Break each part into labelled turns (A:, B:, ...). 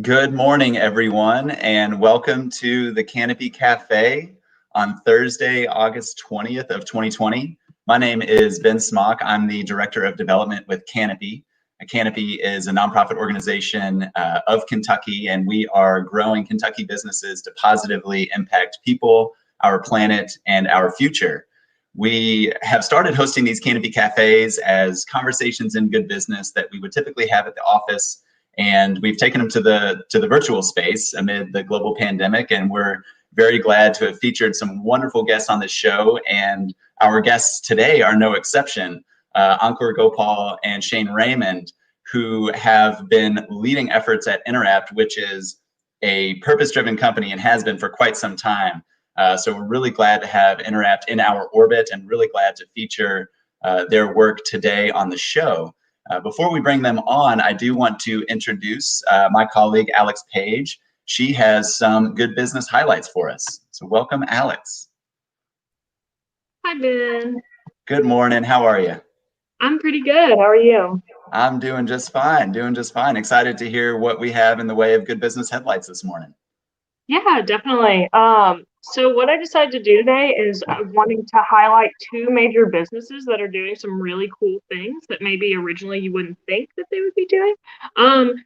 A: Good morning, everyone, and welcome to the Canopy Cafe on Thursday, August 20th of 2020. My name is Ben Smock. I'm the Director of Development with Canopy. Canopy is a nonprofit organization of Kentucky, and we are growing Kentucky businesses to positively impact people, our planet, and our future. We have started hosting these Canopy Cafes as conversations in good business that we would typically have at the office, and we've taken them to the virtual space amid the global pandemic, and we're very glad to have featured some wonderful guests on this show, and our guests today are no exception. Ankur Gopal and Shane Raymond, who have been leading efforts at Interapt, which is a purpose-driven company and has been for quite some time. So we're really glad to have Interapt in our orbit and really glad to feature their work today on the show. Before we bring them on, I do want to introduce my colleague, Alex Page. She has some good business highlights for us. So welcome, Alex.
B: Hi, Ben.
A: Good morning. How are you?
B: I'm pretty good. How are you?
A: I'm doing just fine, Excited to hear what we have in the way of good business headlights this morning.
B: Yeah, definitely. So what I decided to do today is wanting to highlight two major businesses that are doing some really cool things that maybe originally you wouldn't think that they would be doing.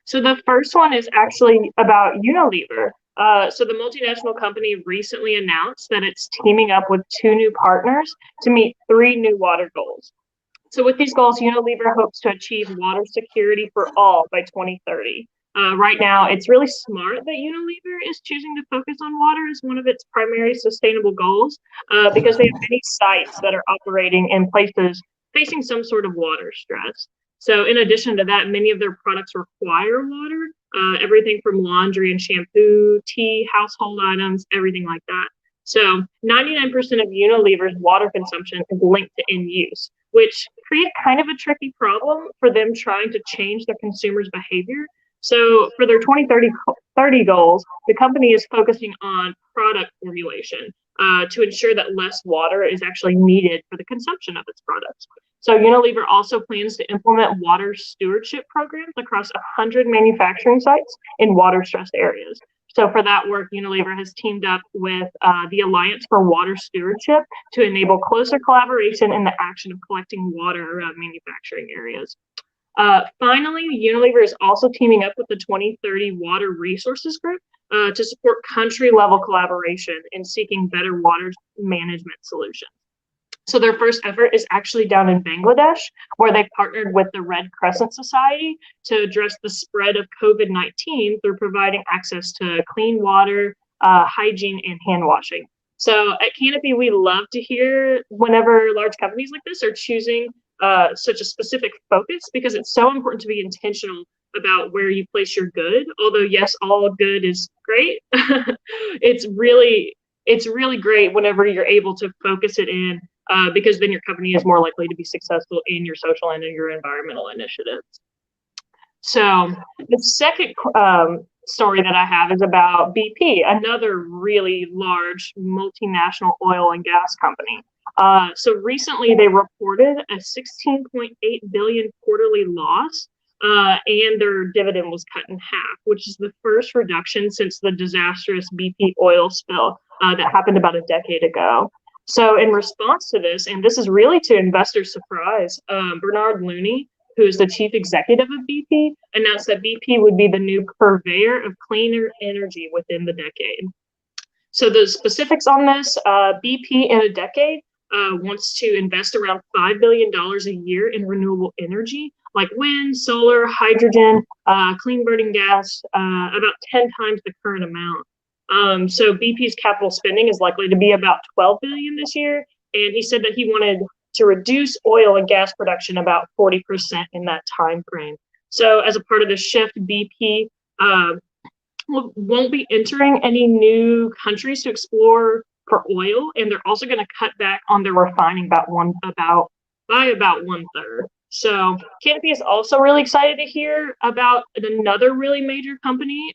B: So the first one is actually about Unilever. So the multinational company recently announced that it's teaming up with two new partners to meet three new water goals. So with these goals, Unilever hopes to achieve water security for all by 2030. Right now, it's really smart that Unilever is choosing to focus on water as one of its primary sustainable goals because they have many sites that are operating in places facing some sort of water stress. So in addition to that, many of their products require water, everything from laundry and shampoo, tea, household items, everything like that. So 99% of Unilever's water consumption is linked to end use, which creates kind of a tricky problem for them trying to change their consumers' behavior. So for their 2030 goals, the company is focusing on product formulation to ensure that less water is actually needed for the consumption of its products. So Unilever also plans to implement water stewardship programs across 100 manufacturing sites in water-stressed areas. So for that work, Unilever has teamed up with the Alliance for Water Stewardship to enable closer collaboration in the action of collecting water around manufacturing areas. Finally, Unilever is also teaming up with the 2030 Water Resources Group to support country-level collaboration in seeking better water management solutions. So their first effort is actually down in Bangladesh, where they partnered with the Red Crescent Society to address the spread of COVID-19 through providing access to clean water, hygiene, and hand washing. So at Canopy, we love to hear whenever large companies like this are choosing such a specific focus, because it's so important to be intentional about where you place your good. Although yes, all good is great. it's really great whenever you're able to focus it in, because then your company is more likely to be successful in your social and in your environmental initiatives. So the second story that I have is about BP, another really large multinational oil and gas company. So recently they reported a 16.8 billion quarterly loss, and their dividend was cut in half, which is the first reduction since the disastrous BP oil spill that happened about a decade ago. So in response to this, and this is really to investors' surprise, Bernard Looney, who is the chief executive of BP, announced that BP would be the new purveyor of cleaner energy within the decade. So the specifics on this, BP in a decade wants to invest around $5 billion a year in renewable energy, like wind, solar, hydrogen, clean burning gas, about 10 times the current amount. So BP's capital spending is likely to be about $12 billion this year, and he said that he wanted to reduce oil and gas production about 40% in that time frame. So as a part of the shift, BP won't be entering any new countries to explore for oil, and they're also going to cut back on their refining by about 1/3. So Canopy is also really excited to hear about another really major company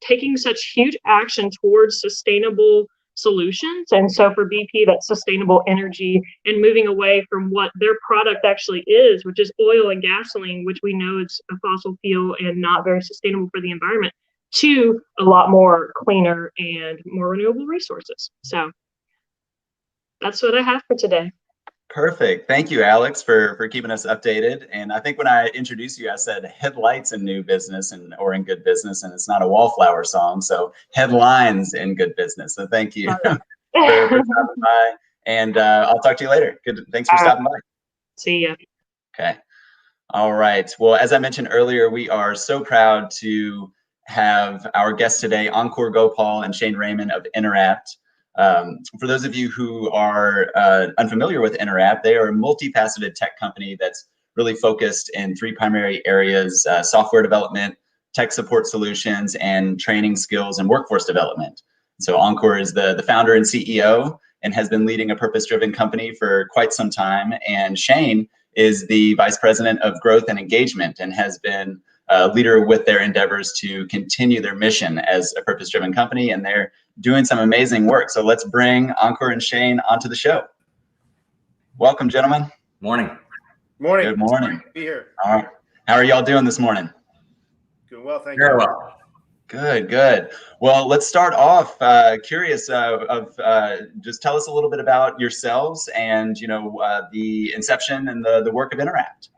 B: taking such huge action towards sustainable solutions. And so for BP, that's sustainable energy and moving away from what their product actually is, which is oil and gasoline, which we know is a fossil fuel and not very sustainable for the environment. to a lot more cleaner and more renewable resources. So that's what I have for today.
A: Perfect. Thank you, Alex, for keeping us updated. And I think when I introduced you, I said headlights in new business or in good business, and it's not a wallflower song. So headlines in good business. So thank you for stopping by. And I'll talk to you later. Good. Thanks for stopping by.
B: See ya.
A: Okay. All right. Well, as I mentioned earlier, we are so proud to have our guests today, Ankur Gopal and Shane Raymond of Interapt. For those of you who are unfamiliar with Interapt, they are a multifaceted tech company that's really focused in three primary areas: software development, tech support solutions, and training skills and workforce development. So Ankur is the founder and CEO and has been leading a purpose-driven company for quite some time. And Shane is the vice president of growth and engagement and has been a leader with their endeavors to continue their mission as a purpose-driven company, and they're doing some amazing work. So let's bring Ankur and Shane onto the show. Welcome, gentlemen.
C: Morning.
D: Morning.
A: Good morning.
D: Be here.
A: All right. How are y'all doing this morning?
D: Doing well, thank you.
C: Very well.
A: Good, good. Well, let's start off curious just tell us a little bit about yourselves and the inception and the work of Interapt.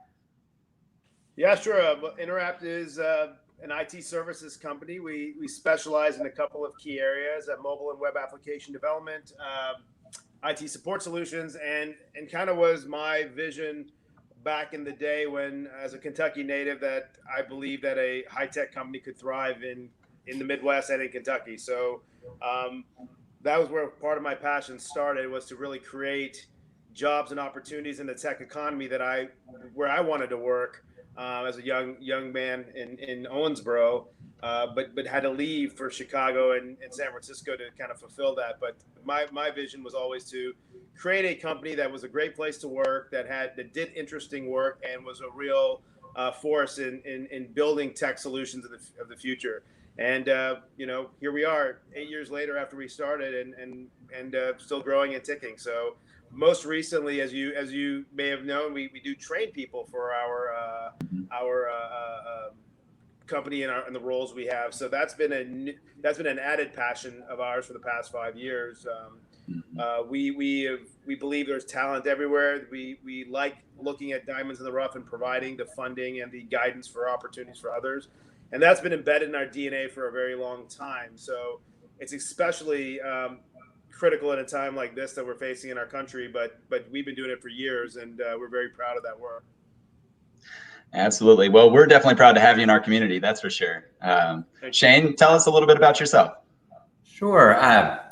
D: Yeah, sure. Interapt is an IT services company. We specialize in a couple of key areas: mobile and web application development, IT support solutions, and kind of was my vision back in the day when, as a Kentucky native, that I believed that a high-tech company could thrive in the Midwest and in Kentucky. So that was where part of my passion started, was to really create jobs and opportunities in the tech economy where I wanted to work as a young man in Owensboro, but had to leave for Chicago and San Francisco to kind of fulfill that. But my vision was always to create a company that was a great place to work, that did interesting work, and was a real force in building tech solutions of the future. And here we are 8 years later after we started, and still growing and ticking. So most recently, as you may have known, we do train people for our company and the roles we have. So that's been an added passion of ours for the past 5 years. We believe there's talent everywhere. We like looking at diamonds in the rough and providing the funding and the guidance for opportunities for others. And that's been embedded in our DNA for a very long time. So it's especially critical at a time like this that we're facing in our country, but we've been doing it for years, and we're very proud of that work.
A: Absolutely. Well, we're definitely proud to have you in our community, that's for sure. Shane, tell us a little bit about yourself.
C: Sure.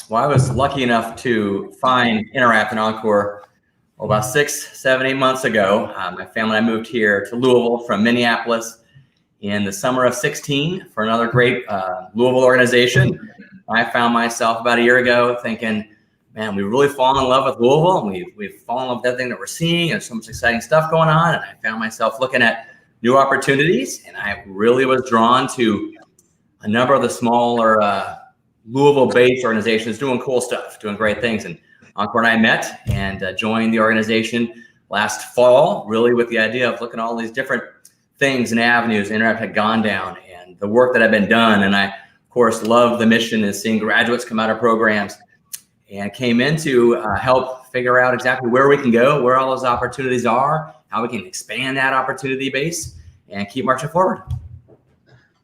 C: Well, I was lucky enough to find Interapt and Ankur about 6, 7, 8 months ago. My family and I moved here to Louisville from Minneapolis in the summer of 16 for another great Louisville organization. I found myself about a year ago thinking, man, we've really fallen in love with Louisville, and we've fallen in love with everything that we're seeing. There's so much exciting stuff going on, and I found myself looking at new opportunities, and I really was drawn to a number of the smaller Louisville-based organizations doing cool stuff, doing great things. And Ankur and I met and joined the organization last fall, really with the idea of looking at all these different things and avenues Interapt had gone down and the work that had been done. And I, of course, love the mission is seeing graduates come out of programs, and came in to help figure out exactly where we can go, where all those opportunities are, how we can expand that opportunity base and keep marching forward.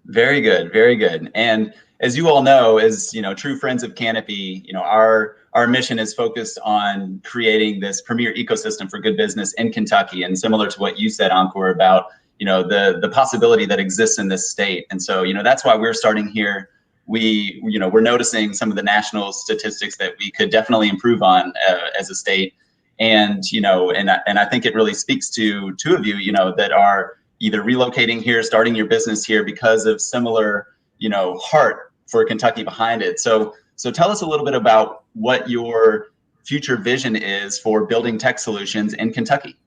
A: Very good, very good. And as you all know, as true friends of Canopy, our mission is focused on creating this premier ecosystem for good business in Kentucky. And similar to what you said, Ankur, about the possibility that exists in this state. And so that's why we're starting here. We're noticing some of the national statistics that we could definitely improve on as a state. And and I think it really speaks to two of you that are either relocating here, starting your business here because of similar heart for Kentucky behind it. So tell us a little bit about what your future vision is for building tech solutions in Kentucky.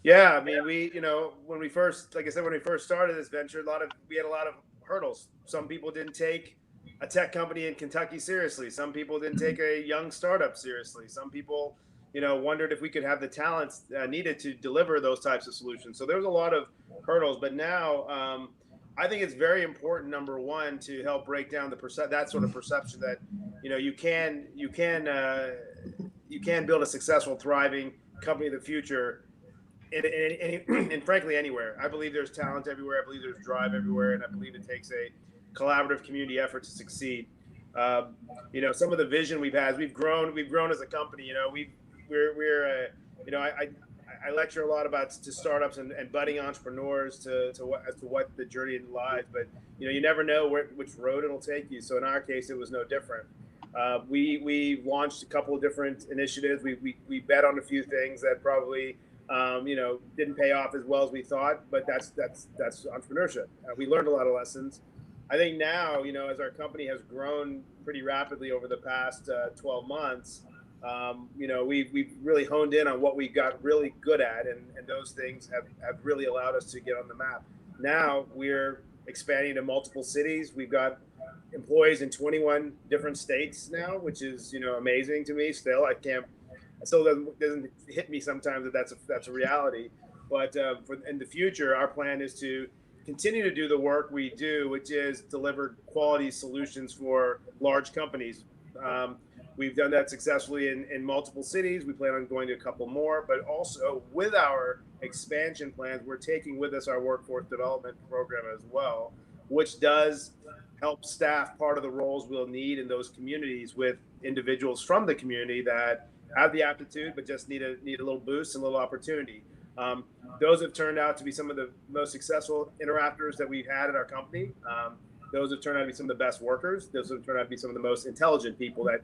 D: Yeah, I mean, when we first started this venture, we had a lot of hurdles. Some people didn't take a tech company in Kentucky seriously. Some people didn't take a young startup seriously. Some people, wondered if we could have the talents needed to deliver those types of solutions. So there was a lot of hurdles, but now I think it's very important, number one, to help break down that sort of perception that, you can build a successful, thriving company of the future and frankly, anywhere. I believe there's talent everywhere. I believe there's drive everywhere. And I believe it takes a collaborative community effort to succeed. Some of the vision we've had, we've grown as a company. I lecture a lot about to startups and budding entrepreneurs as to what the journey lies, but you never know which road it'll take you. So in our case, it was no different. We launched a couple of different initiatives. We bet on a few things that probably didn't pay off as well as we thought, but that's entrepreneurship. We learned a lot of lessons. I think now, as our company has grown pretty rapidly over the past 12 months, we've really honed in on what we got really good at, and those things have really allowed us to get on the map. Now we're expanding to multiple cities. We've got employees in 21 different states now, which is, amazing to me. Still doesn't hit me sometimes that that's a reality. But in the future, our plan is to continue to do the work we do, which is deliver quality solutions for large companies. We've done that successfully in multiple cities. We plan on going to a couple more, but also with our expansion plans, we're taking with us our workforce development program as well, which does help staff part of the roles we'll need in those communities with individuals from the community that have the aptitude, but just need a little boost and a little opportunity. Those have turned out to be some of the most successful interactors that we've had at our company. Those have turned out to be some of the best workers. Those have turned out to be some of the most intelligent people that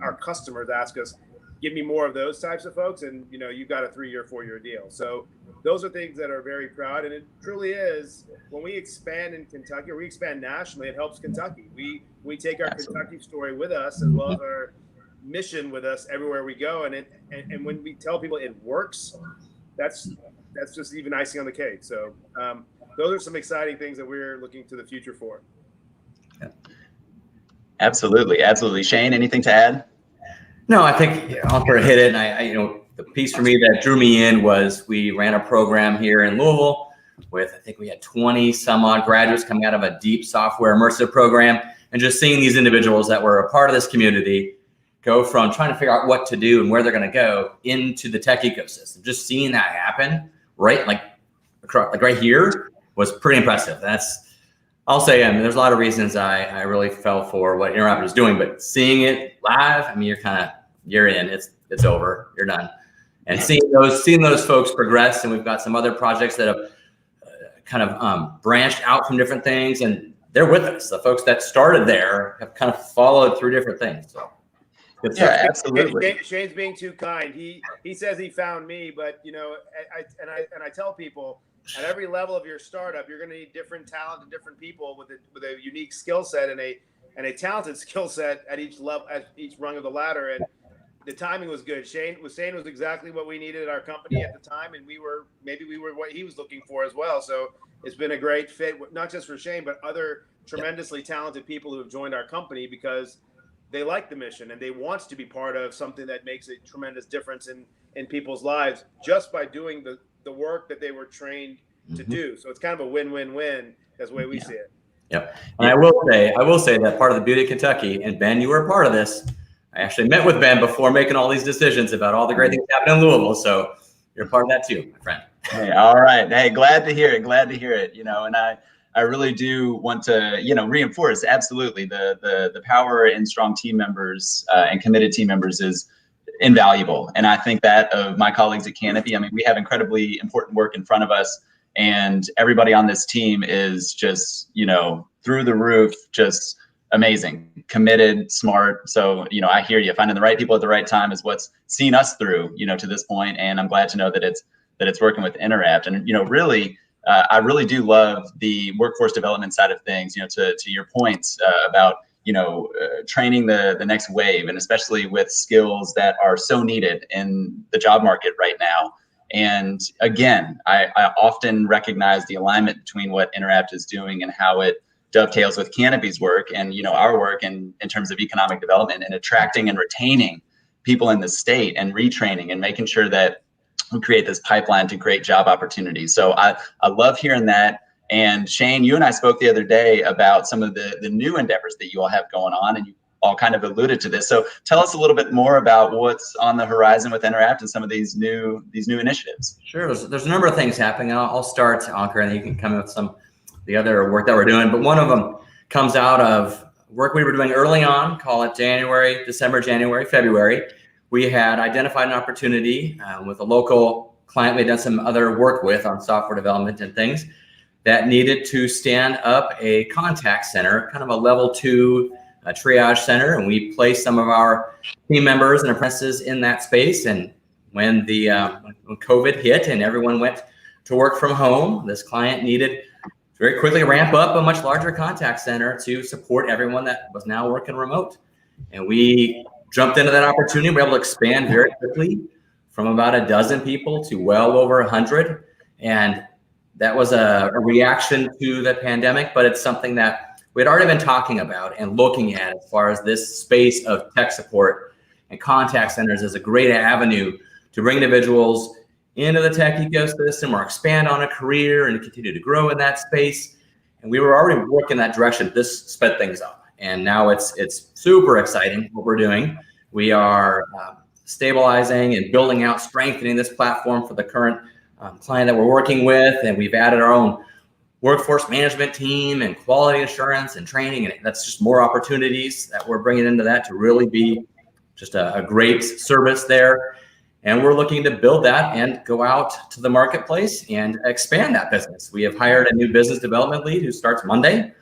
D: our customers ask us, give me more of those types of folks. And, you've got a 3-year, 4-year deal. So those are things that are very proud. And it truly is, when we expand in Kentucky, or we expand nationally, it helps Kentucky. We take our Kentucky story with us, as well as our mission with us everywhere we go. And when we tell people it works, that's just even icing on the cake. So those are some exciting things that we're looking to the future for.
A: Absolutely. Shane, anything to add?
C: No, I think Ankur hit it. And I the piece for me that drew me in was we ran a program here in Louisville with, I think we had 20 some odd graduates coming out of a deep software immersive program, and just seeing these individuals that were a part of this community go from trying to figure out what to do and where they're going to go into the tech ecosystem. Just seeing that happen right here was pretty impressive. I'll say, there's a lot of reasons I really fell for what Interapt is doing, but seeing it live, you're in, it's over, you're done. And seeing those folks progress, and we've got some other projects that have kind of branched out from different things, and they're with us. The folks that started there have kind of followed through different things. So
A: yeah, absolutely.
D: Shane's being too kind. He says he found me, but I tell people, at every level of your startup, you're going to need different talent and different people with a unique skill set and a talented skill set at each level, at each rung of the ladder. And the timing was good. Shane was exactly what we needed at our company at the time, and we were what he was looking for as well. So it's been a great fit, not just for Shane, but other tremendously talented people who have joined our company because they like the mission and they want to be part of something that makes a tremendous difference in people's lives just by doing the work that they were trained to do. So it's kind of a win-win-win. That's the way we see it.
C: Yep. And I will say that part of the beauty of Kentucky, and Ben, you were a part of this. I actually met with Ben before making all these decisions about all the great things happening in Louisville. So you're a part of that too, my friend.
A: Hey, all right. Hey, glad to hear it. And I really do want to, reinforce absolutely the power in strong team members and committed team members is invaluable. And I think that of my colleagues at Canopy, we have incredibly important work in front of us, and everybody on this team is just, through the roof, just amazing, committed, smart. So, I hear you. Finding the right people at the right time is what's seen us through, to this point. And I'm glad to know that it's working with Interapt. And, really, I really do love the workforce development side of things, to your points about, training the next wave, and especially with skills that are so needed in the job market right now. And again, I often recognize the alignment between what Interapt is doing and how it dovetails with Canopy's work and, our work in terms of economic development and attracting and retaining people in the state and retraining and making sure that we create this pipeline to great job opportunities. So I love hearing that. And Shane, you and I spoke the other day about some of the new endeavors that you all have going on, and you all kind of alluded to this. So tell us a little bit more about what's on the horizon with Interapt and some of these new initiatives.
C: Sure, there's a number of things happening. I'll start, Ankur, and then you can come in with some of the other work that we're doing. But one of them comes out of work we were doing early on, call it December, January, February. We had identified an opportunity with a local client we had done some other work with on software development and things that needed to stand up a contact center, kind of a level 2 triage center. And we placed some of our team members and apprentices in that space. And when when COVID hit and everyone went to work from home, this client needed to very quickly ramp up a much larger contact center to support everyone that was now working remote. And we jumped into that opportunity. We were able to expand very quickly from about a dozen people to well over 100. And that was a reaction to the pandemic, but it's something that we had already been talking about and looking at as far as this space of tech support and contact centers as a great avenue to bring individuals into the tech ecosystem or expand on a career and continue to grow in that space. And we were already working in that direction. This sped things up. And now it's super exciting what we're doing. We are stabilizing and building out, strengthening this platform for the current client that we're working with. And we've added our own workforce management team and quality assurance and training. And that's just more opportunities that we're bringing into that to really be just a great service there. And we're looking to build that and go out to the marketplace and expand that business. We have hired a new business development lead who starts Monday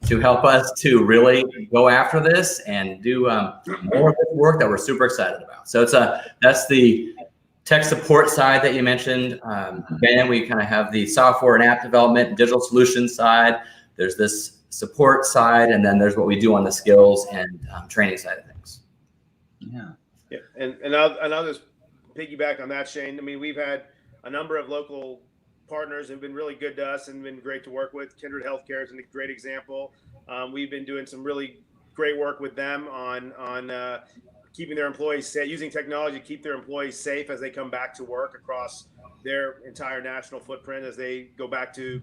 C: to help us to really go after this and do more of this work that we're super excited about. So that's the tech support side that you mentioned. Ben, we kind of have the software and app development and digital solutions side. There's this support side, and then there's what we do on the skills and training side of things.
D: Yeah, and I'll just piggyback on that, Shane. I mean, we've had a number of local partners who've been really good to us and been great to work with. Kindred Healthcare is a great example. We've been doing some really great work with them on keeping their employees safe, using technology to keep their employees safe as they come back to work across their entire national footprint, as they go back to,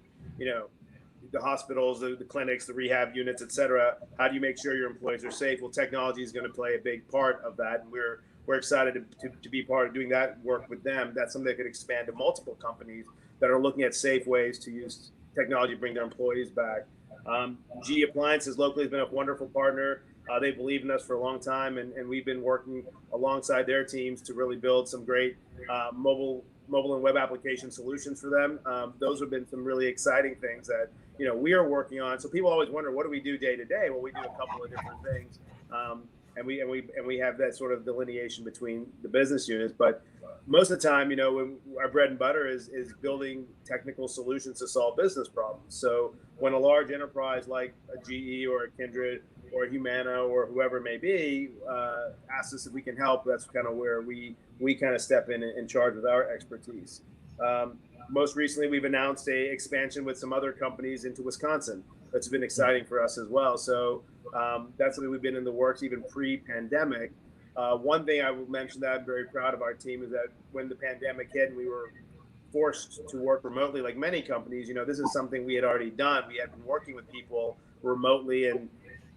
D: the hospitals, the clinics, the rehab units, et cetera. How do you make sure your employees are safe? Well, technology is going to play a big part of that. And we're excited to be part of doing that work with them. That's something that could expand to multiple companies that are looking at safe ways to use technology to bring their employees back. GE Appliances locally has been a wonderful partner. They believe in us for a long time, and we've been working alongside their teams to really build some great mobile and web application solutions for them. Those have been some really exciting things that we are working on. So people always wonder, what do we do day to day? Well, we do a couple of different things, and we have that sort of delineation between the business units. But most of the time, when our bread and butter is building technical solutions to solve business problems. So when a large enterprise like a GE or a Kindred or a Humana or whoever it may be asks us if we can help, that's kind of where we kind of step in charge with our expertise. Most recently, we've announced a expansion with some other companies into Wisconsin. That's been exciting for us as well. So that's something we've been in the works even pre-pandemic. One thing I will mention that I'm very proud of our team is that when the pandemic hit and we were forced to work remotely, like many companies, this is something we had already done. We had been working with people remotely in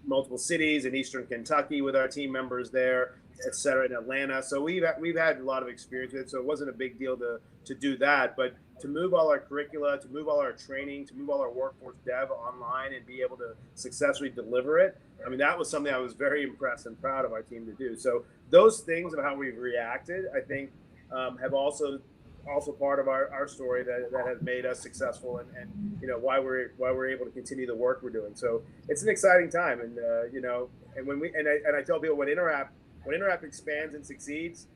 D: multiple cities in Eastern Kentucky with our team members there, et cetera, in Atlanta. So we've had a lot of experience with it. So it wasn't a big deal to do that, but to move all our curricula, to move all our training, to move all our workforce dev online and be able to successfully deliver it. I mean, that was something I was very impressed and proud of our team to do. So those things of how we've reacted, I think, have also part of our story that has made us successful and why we're able to continue the work we're doing. So it's an exciting time, and and when I tell people when Interapt expands and succeeds,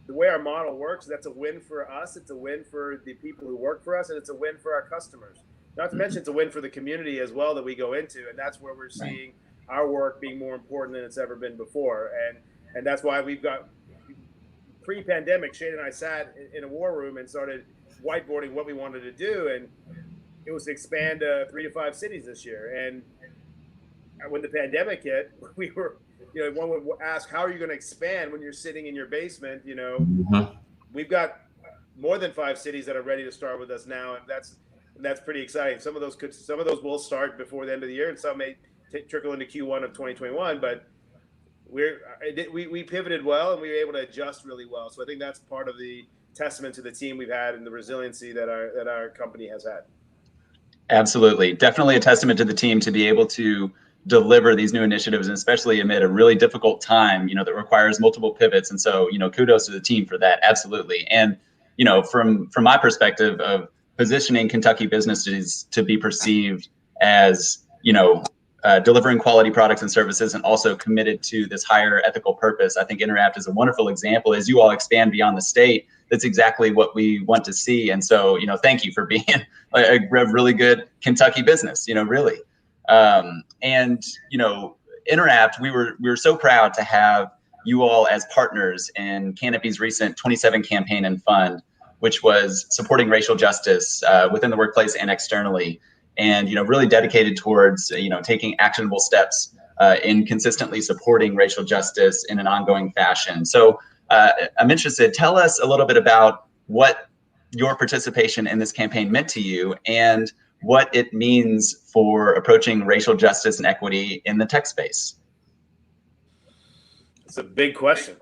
D: the way our model works, that's a win for us. It's a win for the people who work for us, and it's a win for our customers. Not to mention, it's a win for the community as well that we go into, and that's where we're seeing our work being more important than it's ever been before. And that's why we've got pre-pandemic, Shane and I sat in a war room and started whiteboarding what we wanted to do, and it was to expand 3 to 5 cities this year. And when the pandemic hit, we were, one would ask, how are you going to expand when you're sitting in your basement? We've got more than 5 cities that are ready to start with us now, and that's pretty exciting. Some of those will start before the end of the year, and some may trickle into Q1 of 2021. But we pivoted well, and we were able to adjust really well. So I think that's part of the testament to the team we've had and the resiliency that our company has had.
A: Absolutely. Definitely a testament to the team to be able to deliver these new initiatives, and especially amid a really difficult time, that requires multiple pivots. And so, kudos to the team for that. Absolutely. And, from my perspective of positioning Kentucky businesses to be perceived as, delivering quality products and services and also committed to this higher ethical purpose, I think Interapt is a wonderful example. As you all expand beyond the state, that's exactly what we want to see. And so, thank you for being a really good Kentucky business, really. And, Interapt, we were so proud to have you all as partners in Canopy's recent 27 campaign and fund, which was supporting racial justice within the workplace and externally. And, really dedicated towards, taking actionable steps in consistently supporting racial justice in an ongoing fashion. So I'm interested, tell us a little bit about what your participation in this campaign meant to you and what it means for approaching racial justice and equity in the tech space.
D: It's a big question.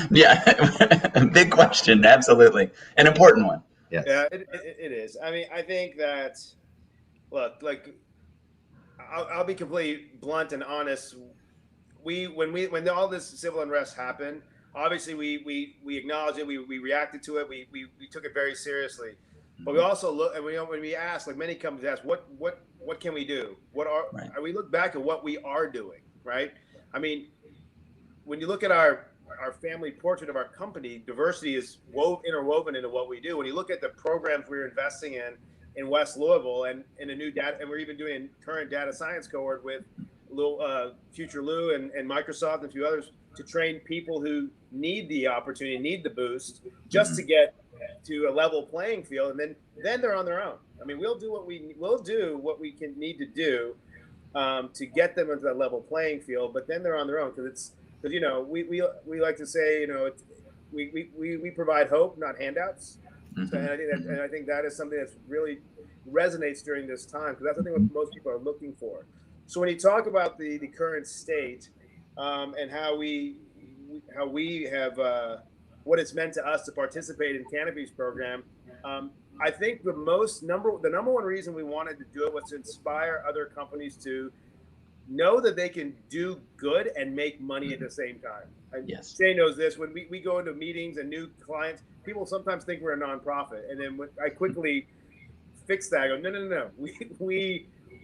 A: Yeah, big question, absolutely. An important one.
C: Yes.
D: Yeah, it is. I mean, I think that, look, like, I'll be completely blunt and honest. When all this civil unrest happened, obviously we acknowledged it, we reacted to it, we took it very seriously. But we also look, and when we ask, like many companies ask, what can we do? We look back at what we are doing, right? I mean, when you look at our family portrait of our company, diversity is interwoven into what we do. When you look at the programs we're investing in West Louisville and in a new data, and we're even doing a current data science cohort with Future Lou and Microsoft and a few others to train people who need the opportunity, need the boost, just to get to a level playing field, and then they're on their own. I mean, we'll do what we need to do to get them into that level playing field, but then they're on their own because we like to say, we provide hope, not handouts. So, and I think that is something that's really resonates during this time, because that's I think what most people are looking for. So when you talk about the current state and how we have what it's meant to us to participate in Canopy's program, I think the number one reason we wanted to do it was to inspire other companies to know that they can do good and make money at the same time. And
A: yes.
D: Jay knows this. When we go into meetings and new clients, people sometimes think we're a nonprofit, and then I quickly fix that. I go, no.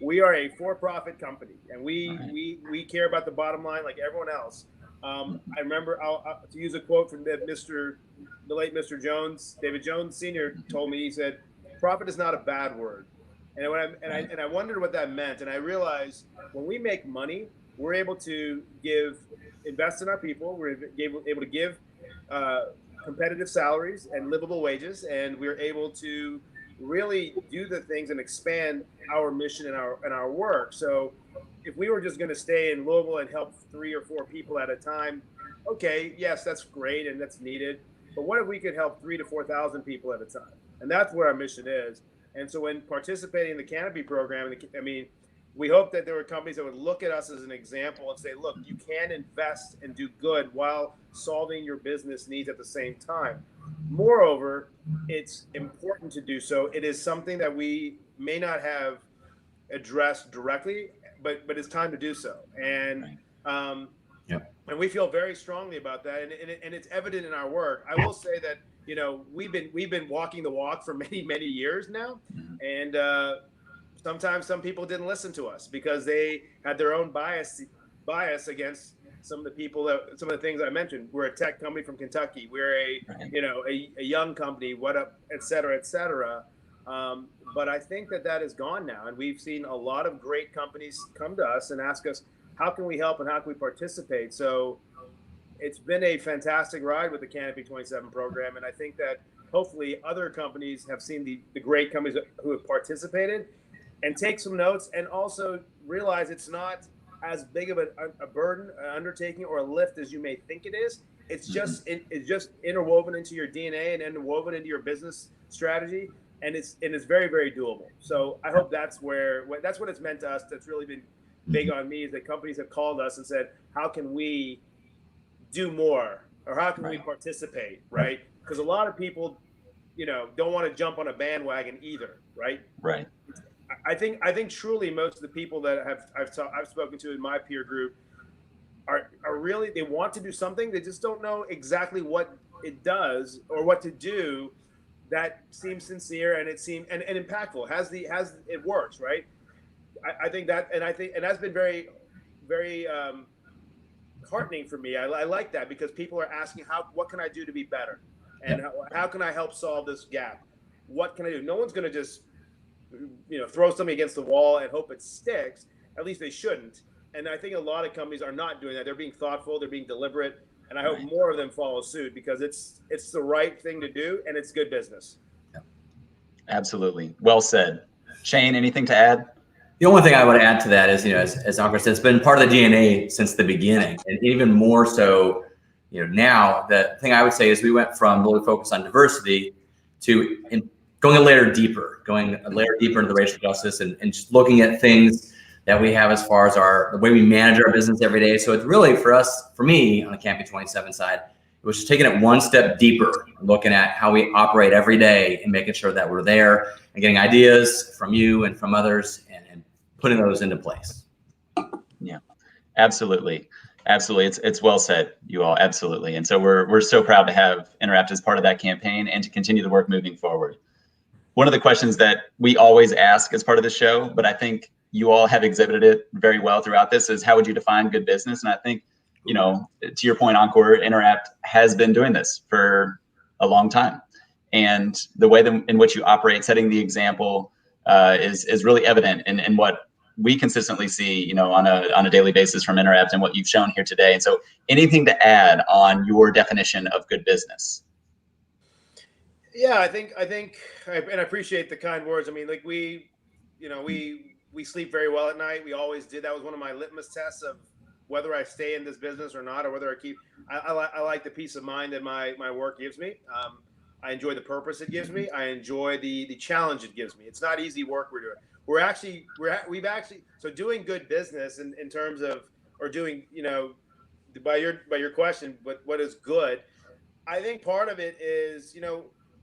D: We are a for-profit company, and we care about the bottom line like everyone else. I remember, to use a quote from the late Mr. Jones, David Jones Sr. told me, he said, "Profit is not a bad word." And I wondered what that meant. And I realized when we make money, we're able to invest in our people. We're able to give competitive salaries and livable wages, and we're able to really do the things and expand our mission and our work. So if we were just going to stay in Louisville and help 3 or 4 people at a time, okay, yes, that's great and that's needed. But what if we could help 3,000 to 4,000 people at a time? And that's what our mission is. And so when participating in the Canopy program, I mean, we hope that there were companies that would look at us as an example and say, look, you can invest and do good while solving your business needs at the same time. Moreover, it's important to do so. It is something that we may not have addressed directly, but it's time to do so. And and we feel very strongly about that, and it's evident in our work. I will say that we've been walking the walk for many years now, and sometimes some people didn't listen to us because they had their own bias against some of the things I mentioned. We're a tech company from Kentucky. We're a young company. Et cetera. But I think that is gone now, and we've seen a lot of great companies come to us and ask us, how can we help and how can we participate? So it's been a fantastic ride with the Canopy 27 program, and I think that hopefully other companies have seen the great companies who have participated and take some notes, and also realize it's not as big of a burden, an undertaking, or a lift as you may think it is. It's just interwoven into your DNA and interwoven into your business strategy. it's very, very doable. So I hope that's what it's meant to us. That's really been big on me, is that companies have called us and said, how can we do more, or how can we participate, right? Because a lot of people, don't want to jump on a bandwagon either, right?
A: Right.
D: I think truly most of the people that I've spoken to in my peer group are really, they want to do something, they just don't know exactly what it does or what to do that seems sincere and and impactful, it works, right? I think that's been very, very heartening for me. I like that, because people are asking, what can I do to be better, and how can I help solve this gap? What can I do? No one's going to just throw something against the wall and hope it sticks. At least they shouldn't. And I think a lot of companies are not doing that. They're being thoughtful, they're being deliberate, and I hope more of them follow suit, because it's the right thing to do, and it's good business.
A: Absolutely. Well said. Shane, anything to add?
C: The only thing I would add to that is, as Ankur said, it's been part of the DNA since the beginning, and even more so, now. The thing I would say is we went from really focused on diversity to going a layer deeper into the racial justice, and just looking at things that we have as far as the way we manage our business every day. So it's really, for me, on the Canopy 27 side, it was just taking it one step deeper, looking at how we operate every day and making sure that we're there and getting ideas from you and from others and putting those into place.
A: Yeah, absolutely. Absolutely. It's well said, you all. Absolutely. And so we're so proud to have Interapt as part of that campaign and to continue the work moving forward. One of the questions that we always ask as part of the show, but I think you all have exhibited it very well throughout this, is how would you define good business? And I think, to your point, Ankur, Interapt has been doing this for a long time. And the way in which you operate, setting the example, is really evident in what we consistently see, on a daily basis from Interapt and what you've shown here today. And so anything to add on your definition of good business?
D: Yeah, I think, and I appreciate the kind words. I mean, like we sleep very well at night. We always did. That was one of my litmus tests of whether I stay in this business or not, or whether I like the peace of mind that my work gives me. I enjoy the purpose it gives me. I enjoy the challenge it gives me. It's not easy work we're doing. So doing good business in terms of, or doing, by your question, what is good? I think part of it is,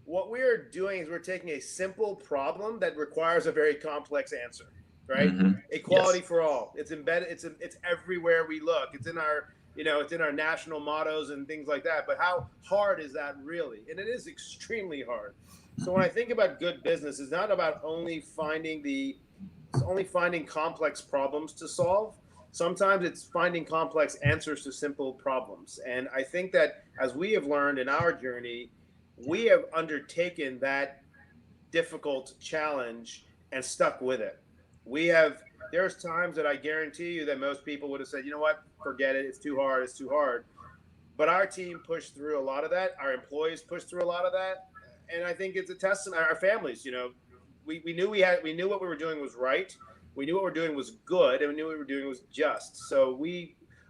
D: what we're doing is we're taking a simple problem that requires a very complex answer, right?
A: Mm-hmm.
D: Equality for all. It's embedded. It's everywhere we look. It's in our, it's in our national mottos and things like that. But how hard is that really? And it is extremely hard. So when I think about good business, it's not about only finding complex problems to solve. Sometimes it's finding complex answers to simple problems. And I think that as we have learned in our journey, we have undertaken that difficult challenge and stuck with it. There's times that I guarantee you that most people would have said, you know what, forget it. It's too hard. But our team pushed through a lot of that. Our employees pushed through a lot of that. And I think it's a testament. Our families, we knew what we were doing was right. We knew what we're doing was good, and we knew what we were doing was just. So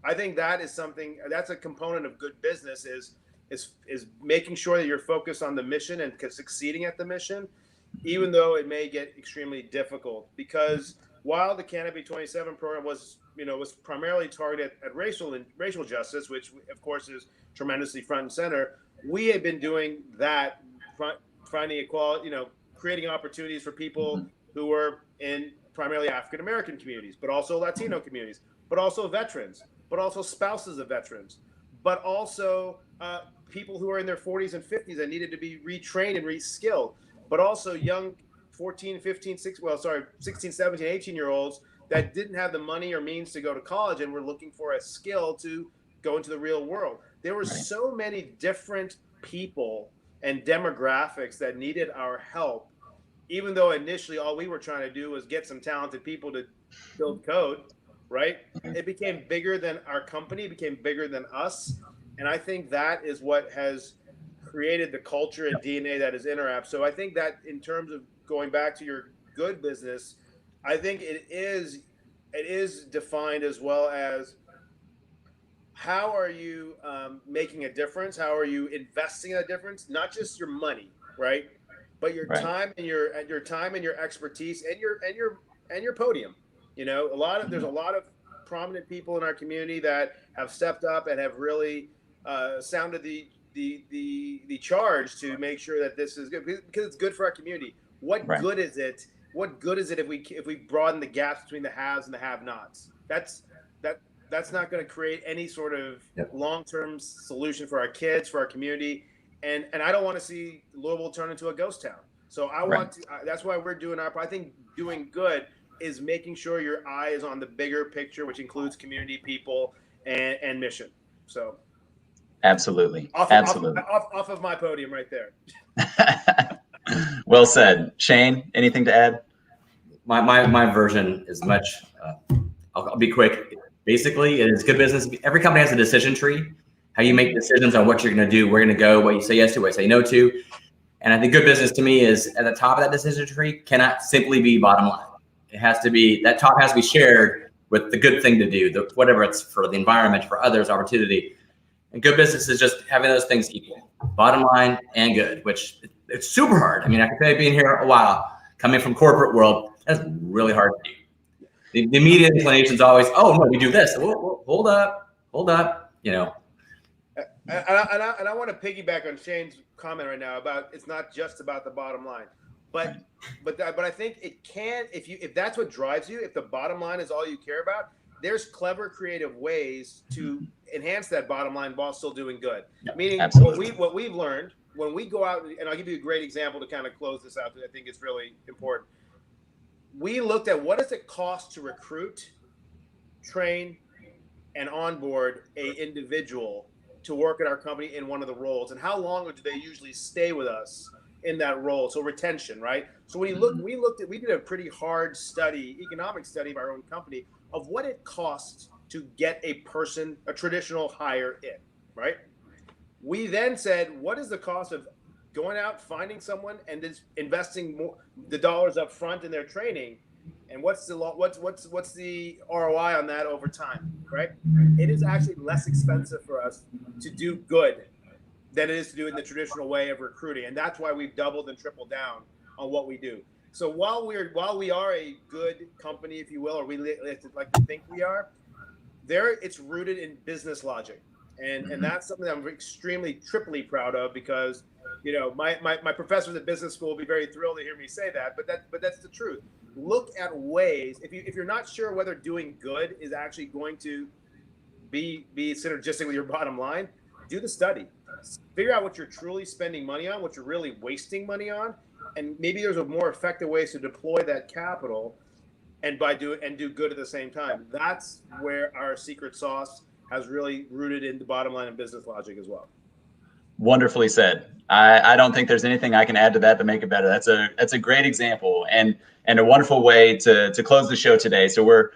D: I think that is something, that's a component of good business, is making sure that you're focused on the mission and succeeding at the mission, even though it may get extremely difficult. Because while the Canopy 27 program was primarily targeted at racial justice, which of course is tremendously front and center, we have been doing that, finding equality, creating opportunities for people who were in primarily African American communities, but also Latino communities, but also veterans, but also spouses of veterans, but also people who are in their 40s and 50s that needed to be retrained and reskilled, but also young 16, 17, 18-year-olds that didn't have the money or means to go to college and were looking for a skill to go into the real world. There were so many different people and demographics that needed our help, even though initially all we were trying to do was get some talented people to build code, right? It became bigger than our company, became bigger than us. And I think that is what has created the culture and DNA that is Interapt. So I think that in terms of going back to your good business, I think it is defined as well as how are you making a difference? How are you investing in a difference? Not just your money, right? but your time and your time and your expertise and your podium. You know, there's a lot of prominent people in our community that have stepped up and have really sounded the charge to make sure that this is good, because it's good for our community. What good is it? What good is it if we broaden the gaps between the haves and the have-nots? That's not going to create any sort of long-term solution for our kids, for our community, and I don't want to see Louisville turn into a ghost town. So I want to. That's why we're doing I think doing good is making sure your eye is on the bigger picture, which includes community, people, and mission. So,
A: absolutely,
D: off of my podium right there.
A: Well said, Shane. Anything to add?
C: My version is much. I'll be quick. Basically, it is good business. Every company has a decision tree. How you make decisions on what you're going to do, where you're going to go, what you say yes to, what you say no to. And I think good business to me is at the top of that decision tree cannot simply be bottom line. It has to be, that top has to be shared with the good thing to do, whatever it's for the environment, for others, opportunity. And good business is just having those things equal, bottom line and good, which it's super hard. I mean, I can tell you being here a while, coming from corporate world, that's really hard to do. The immediate inclination is always, oh no, we do this. Whoa, hold up, you know.
D: And I want to piggyback on Shane's comment right now about it's not just about the bottom line. But I think it can, if that's what drives you, if the bottom line is all you care about, there's clever, creative ways to enhance that bottom line while still doing good. Meaning, what we've learned when we go out, and I'll give you a great example to kind of close this out, because I think it's really important. We looked at what does it cost to recruit, train, and onboard a individual to work at our company in one of the roles, and how long do they usually stay with us in that role? So retention, right? So when we did a pretty hard study, economic study of our own company of what it costs to get a person, a traditional hire in, right? We then said, what is the cost of going out, finding someone, and just investing more the dollars up front in their training, and what's the ROI on that over time, right? It is actually less expensive for us to do good than it is to do it in the traditional way of recruiting, and that's why we've doubled and tripled down on what we do. So while we are a good company, if you will, or we like to think we are, it's rooted in business logic, and that's something that I'm extremely triply proud of, because you know my professors at business school will be very thrilled to hear me say that, but that's the truth. Look at ways, if you're not sure whether doing good is actually going to be synergistic with your bottom line, do the study. Figure out what you're truly spending money on, what you're really wasting money on, and maybe there's a more effective ways to deploy that capital and do good at the same time. That's where our secret sauce has really rooted in the bottom line and business logic as well.
A: Wonderfully said. I don't think there's anything I can add to that to make it better. That's a great example and a wonderful way to close the show today. So we're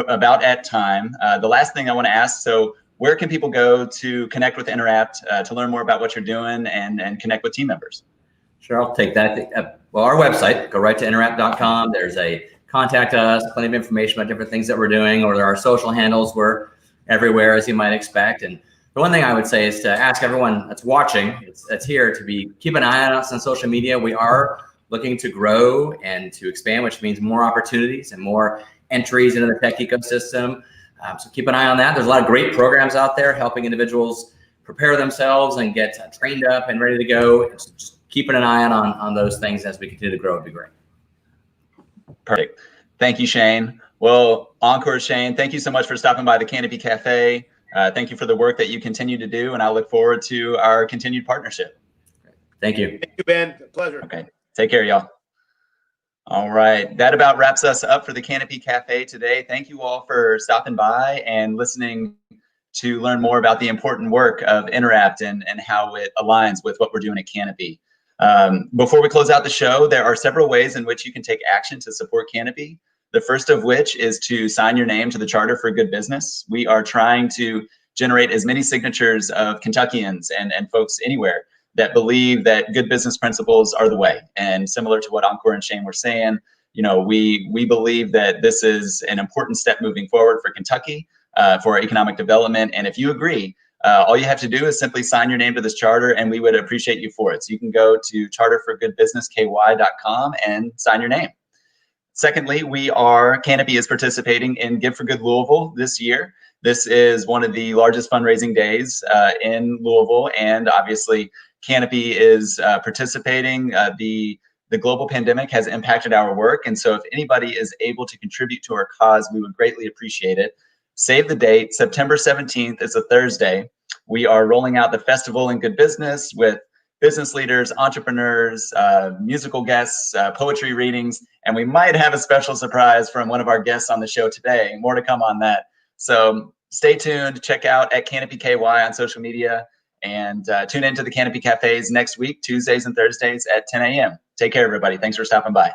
A: about at time. The last thing I want to ask, so where can people go to connect with Interapt, to learn more about what you're doing and connect with team members?
C: Sure, I'll take that. Well, our website, go right to interapt.com. There's a contact us, plenty of information about different things that we're doing, or there are social handles. We're everywhere, as you might expect. And the one thing I would say is to ask everyone that's watching, that's here, to keep an eye on us on social media. We are looking to grow and to expand, which means more opportunities and more entries into the tech ecosystem. So keep an eye on that. There's a lot of great programs out there helping individuals prepare themselves and get trained up and ready to go. Just keeping an eye on those things as we continue to grow would be great.
A: Perfect. Thank you, Shane. Well, Ankur, Shane, thank you so much for stopping by the Canopy Cafe. Thank you for the work that you continue to do, and I look forward to our continued partnership.
C: Thank you.
D: Thank you, Ben. Pleasure.
A: Okay. Take care, y'all. All right. That about wraps us up for the Canopy Cafe today. Thank you all for stopping by and listening to learn more about the important work of Interapt and how it aligns with what we're doing at Canopy. Before we close out the show, there are several ways in which you can take action to support Canopy. The first of which is to sign your name to the Charter for Good Business. We are trying to generate as many signatures of Kentuckians and folks anywhere that believe that good business principles are the way. And similar to what Ankur and Shane were saying, you know, we believe that this is an important step moving forward for Kentucky, for our economic development. And if you agree, All you have to do is simply sign your name to this charter, and we would appreciate you for it. So you can go to charterforgoodbusinessky.com and sign your name. Secondly, Canopy is participating in Give for Good Louisville this year. This is one of the largest fundraising days in Louisville, and obviously Canopy is participating. The global pandemic has impacted our work, and so if anybody is able to contribute to our cause, we would greatly appreciate it. Save the date, September 17th is a Thursday. We are rolling out the Festival in Good Business with business leaders, entrepreneurs, musical guests, poetry readings, and we might have a special surprise from one of our guests on the show today. More to come on that. So stay tuned, check out at Canopy KY on social media, and tune into the Canopy Cafes next week, Tuesdays and Thursdays at 10 a.m. Take care, everybody. Thanks for stopping by.